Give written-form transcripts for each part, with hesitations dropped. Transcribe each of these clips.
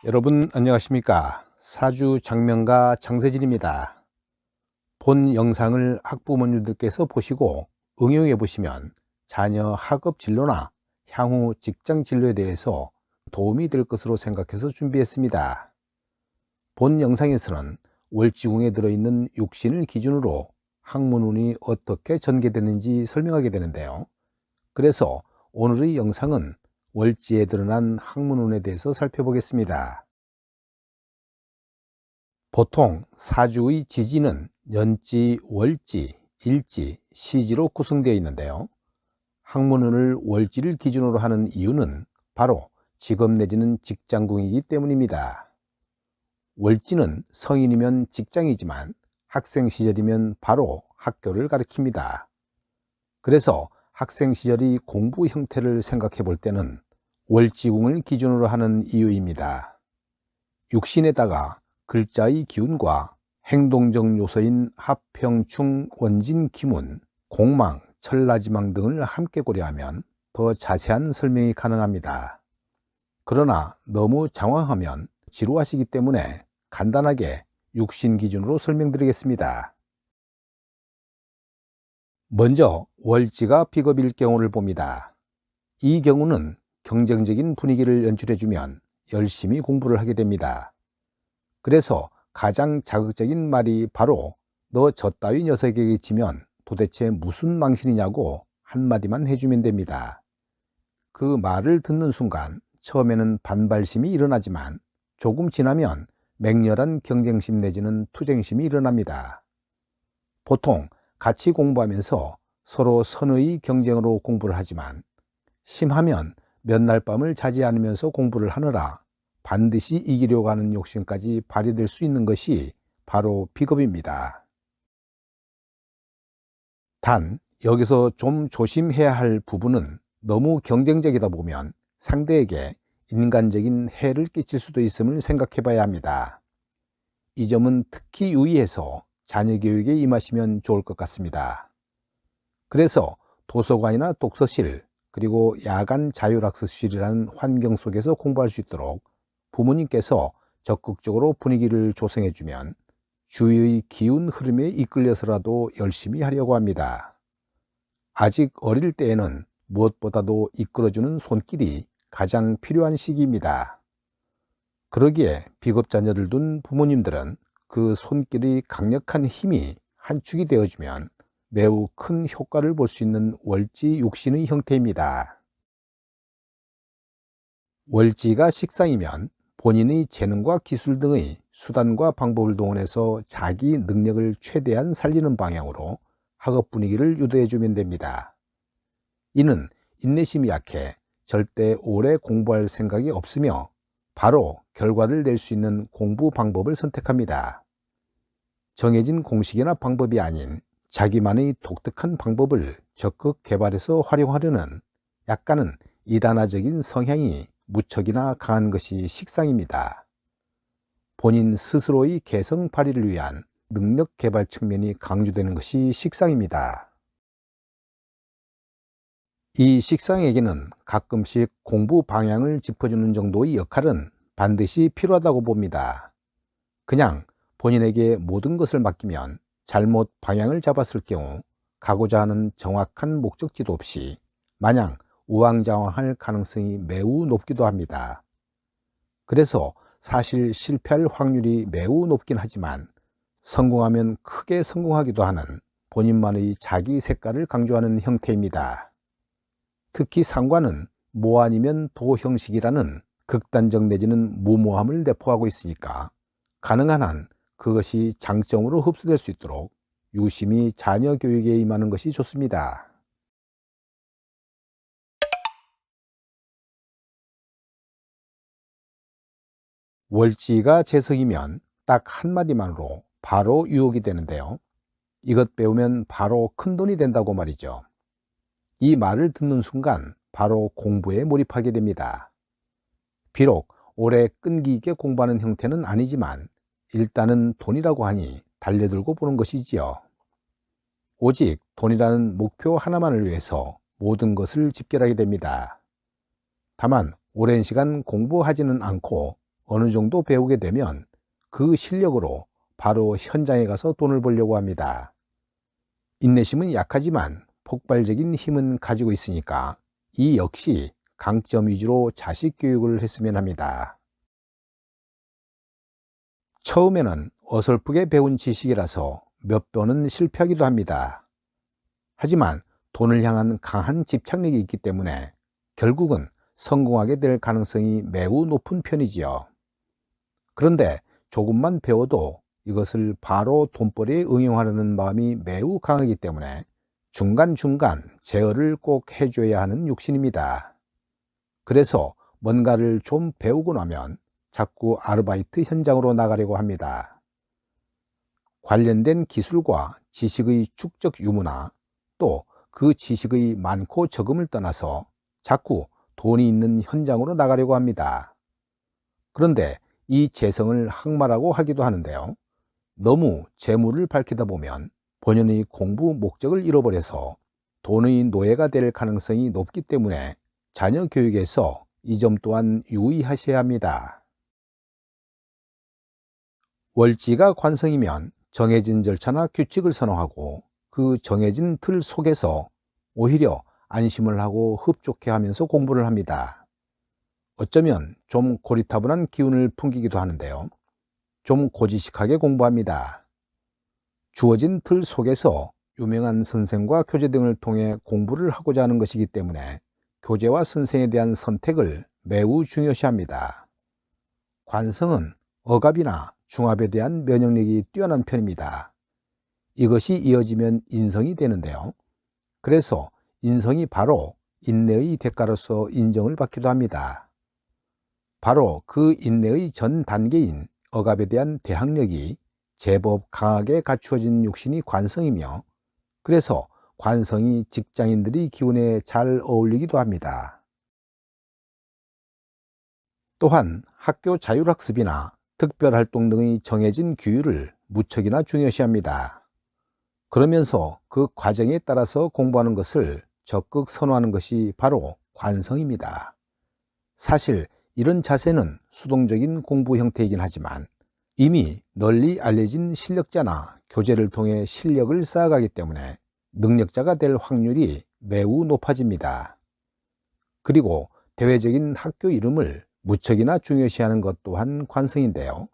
여러분 안녕하십니까? 사주 장명가 장세진입니다. 본 영상을 학부모님들께서 보시고 응용해 보시면 자녀 학업 진로나 향후 직장 진로에 대해서 도움이 될 것으로 생각해서 준비했습니다. 본 영상에서는 월지궁에 들어있는 육신을 기준으로 학문운이 어떻게 전개되는지 설명하게 되는데요. 그래서 오늘의 영상은 월지에 드러난 학문운에 대해서 살펴보겠습니다. 보통 사주의 지지는 년지, 월지, 일지, 시지로 구성되어 있는데요. 학문운을 월지를 기준으로 하는 이유는 바로 직업 내지는 직장궁이기 때문입니다. 월지는 성인이면 직장이지만 학생 시절이면 바로 학교를 가리킵니다. 그래서 학생 시절의 공부 형태를 생각해 볼 때는 월지궁을 기준으로 하는 이유입니다. 육신에다가 글자의 기운과 행동적 요소인 합평충, 원진, 기문, 공망, 천라지망 등을 함께 고려하면 더 자세한 설명이 가능합니다. 그러나 너무 장황하면 지루하시기 때문에 간단하게 육신 기준으로 설명드리겠습니다. 먼저 월지가 비겁일 경우를 봅니다. 이 경우는 경쟁적인 분위기를 연출해주면 열심히 공부를 하게 됩니다. 그래서 가장 자극적인 말이 바로 너 저 따위 녀석에게 지면 도대체 무슨 망신이냐고 한마디만 해주면 됩니다. 그 말을 듣는 순간 처음에는 반발심이 일어나지만 조금 지나면 맹렬한 경쟁심 내지는 투쟁심이 일어납니다. 보통 같이 공부하면서 서로 선의 경쟁으로 공부를 하지만 심하면 몇 날 밤을 자지 않으면서 공부를 하느라 반드시 이기려고 하는 욕심까지 발휘될 수 있는 것이 바로 비겁입니다. 단 여기서 좀 조심해야 할 부분은 너무 경쟁적이다 보면 상대에게 인간적인 해를 끼칠 수도 있음을 생각해 봐야 합니다. 이 점은 특히 유의해서 자녀 교육에 임하시면 좋을 것 같습니다. 그래서 도서관이나 독서실, 그리고 야간 자율학습실이라는 환경 속에서 공부할 수 있도록 부모님께서 적극적으로 분위기를 조성해 주면 주위의 기운 흐름에 이끌려서라도 열심히 하려고 합니다. 아직 어릴 때에는 무엇보다도 이끌어주는 손길이 가장 필요한 시기입니다. 그러기에 비겁 자녀를 둔 부모님들은 그 손길의 강력한 힘이 한 축이 되어주면 매우 큰 효과를 볼 수 있는 월지 육신의 형태입니다. 월지가 식상이면 본인의 재능과 기술 등의 수단과 방법을 동원해서 자기 능력을 최대한 살리는 방향으로 학업 분위기를 유도해 주면 됩니다. 이는 인내심이 약해 절대 오래 공부할 생각이 없으며 바로 결과를 낼 수 있는 공부 방법을 선택합니다. 정해진 공식이나 방법이 아닌 자기만의 독특한 방법을 적극 개발해서 활용하려는 약간은 이단화적인 성향이 무척이나 강한 것이 식상입니다. 본인 스스로의 개성 발휘를 위한 능력 개발 측면이 강조되는 것이 식상입니다. 이 식상에게는 가끔씩 공부 방향을 짚어주는 정도의 역할은 반드시 필요하다고 봅니다. 그냥 본인에게 모든 것을 맡기면 잘못 방향을 잡았을 경우 가고자 하는 정확한 목적지도 없이 마냥 우왕좌왕할 가능성이 매우 높기도 합니다. 그래서 사실 실패할 확률이 매우 높긴 하지만 성공하면 크게 성공하기도 하는 본인만의 자기 색깔을 강조하는 형태입니다. 특히 상관은 모 아니면 도 형식이라는 극단적 내지는 무모함을 내포하고 있으니까 가능한 한 그것이 장점으로 흡수될 수 있도록 유심히 자녀 교육에 임하는 것이 좋습니다. 월지가 재석이면 딱 한마디만으로 바로 유혹이 되는데요. 이것 배우면 바로 큰돈이 된다고 말이죠. 이 말을 듣는 순간 바로 공부에 몰입하게 됩니다. 비록 오래 끈기 있게 공부하는 형태는 아니지만 일단은 돈이라고 하니 달려들고 보는 것이지요. 오직 돈이라는 목표 하나만을 위해서 모든 것을 집결하게 됩니다. 다만 오랜 시간 공부하지는 않고 어느 정도 배우게 되면 그 실력으로 바로 현장에 가서 돈을 벌려고 합니다. 인내심은 약하지만 폭발적인 힘은 가지고 있으니까 이 역시 강점 위주로 자식 교육을 했으면 합니다. 처음에는 어설프게 배운 지식이라서 몇 번은 실패하기도 합니다. 하지만 돈을 향한 강한 집착력이 있기 때문에 결국은 성공하게 될 가능성이 매우 높은 편이지요. 그런데 조금만 배워도 이것을 바로 돈벌이에 응용하려는 마음이 매우 강하기 때문에 중간중간 제어를 꼭 해줘야 하는 육신입니다. 그래서 뭔가를 좀 배우고 나면 자꾸 아르바이트 현장으로 나가려고 합니다. 관련된 기술과 지식의 축적 유무나 또 그 지식의 많고 적음을 떠나서 자꾸 돈이 있는 현장으로 나가려고 합니다. 그런데 이 재성을 항마라고 하기도 하는데요. 너무 재물을 밝히다 보면 본연의 공부 목적을 잃어버려서 돈의 노예가 될 가능성이 높기 때문에 자녀 교육에서 이 점 또한 유의하셔야 합니다. 월지가 관성이면 정해진 절차나 규칙을 선호하고 그 정해진 틀 속에서 오히려 안심을 하고 흡족해 하면서 공부를 합니다. 어쩌면 좀 고리타분한 기운을 풍기기도 하는데요. 좀 고지식하게 공부합니다. 주어진 틀 속에서 유명한 선생과 교재 등을 통해 공부를 하고자 하는 것이기 때문에 교재와 선생에 대한 선택을 매우 중요시합니다. 관성은 억압이나 중압에 대한 면역력이 뛰어난 편입니다. 이것이 이어지면 인성이 되는데요. 그래서 인성이 바로 인내의 대가로서 인정을 받기도 합니다. 바로 그 인내의 전 단계인 억압에 대한 대항력이 제법 강하게 갖추어진 육신이 관성이며 그래서 관성이 직장인들의 기운에 잘 어울리기도 합니다. 또한 학교 자율학습이나 특별활동 등의 정해진 규율을 무척이나 중요시합니다. 그러면서 그 과정에 따라서 공부하는 것을 적극 선호하는 것이 바로 관성입니다. 사실 이런 자세는 수동적인 공부 형태이긴 하지만 이미 널리 알려진 실력자나 교재를 통해 실력을 쌓아가기 때문에 능력자가 될 확률이 매우 높아집니다. 그리고 대외적인 학교 이름을 무척이나 중요시하는 것 또한 관성인데요.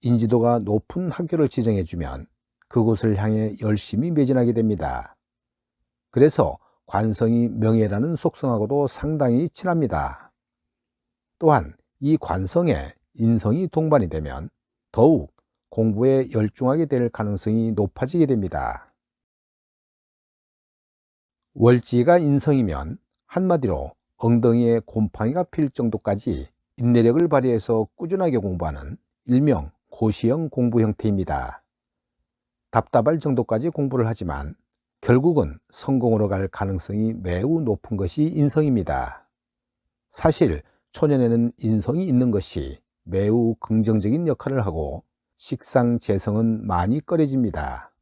인지도가 높은 학교를 지정해주면 그곳을 향해 열심히 매진하게 됩니다. 그래서 관성이 명예라는 속성하고도 상당히 친합니다. 또한 이 관성에 인성이 동반이 되면 더욱 공부에 열중하게 될 가능성이 높아지게 됩니다. 월지가 인성이면 한마디로 엉덩이에 곰팡이가 필 정도까지 인내력을 발휘해서 꾸준하게 공부하는 일명 고시형 공부 형태입니다. 답답할 정도까지 공부를 하지만 결국은 성공으로 갈 가능성이 매우 높은 것이 인성입니다. 사실 초년에는 인성이 있는 것이 매우 긍정적인 역할을 하고 식상재성은 많이 꺼려집니다.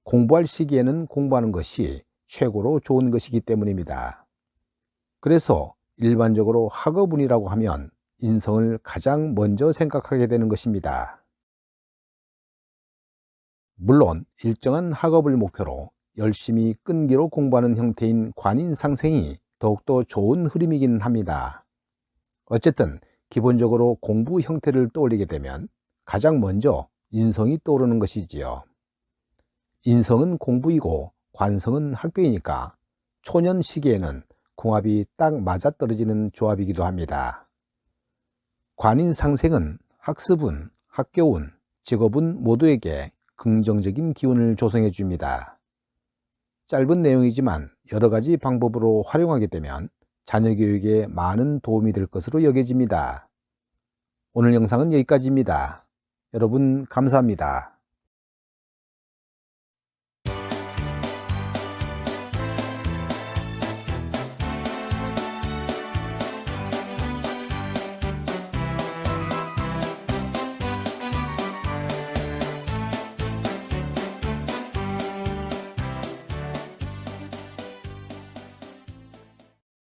공부할 시기에는 공부하는 것이 최고로 좋은 것이기 때문입니다. 그래서 일반적으로 학업운이라고 하면 인성을 가장 먼저 생각하게 되는 것입니다. 물론 일정한 학업을 목표로 열심히 끈기로 공부하는 형태인 관인상생이 더욱더 좋은 흐름이긴 합니다. 어쨌든 기본적으로 공부 형태를 떠올리게 되면 가장 먼저 인성이 떠오르는 것이지요. 인성은 공부이고 관성은 학교이니까 초년 시기에는 궁합이 딱 맞아떨어지는 조합이기도 합니다. 관인상생은 학습운, 학교운, 직업운 모두에게 긍정적인 기운을 조성해 줍니다. 짧은 내용이지만 여러 가지 방법으로 활용하게 되면 자녀 교육에 많은 도움이 될 것으로 여겨집니다. 오늘 영상은 여기까지입니다. 여러분 감사합니다.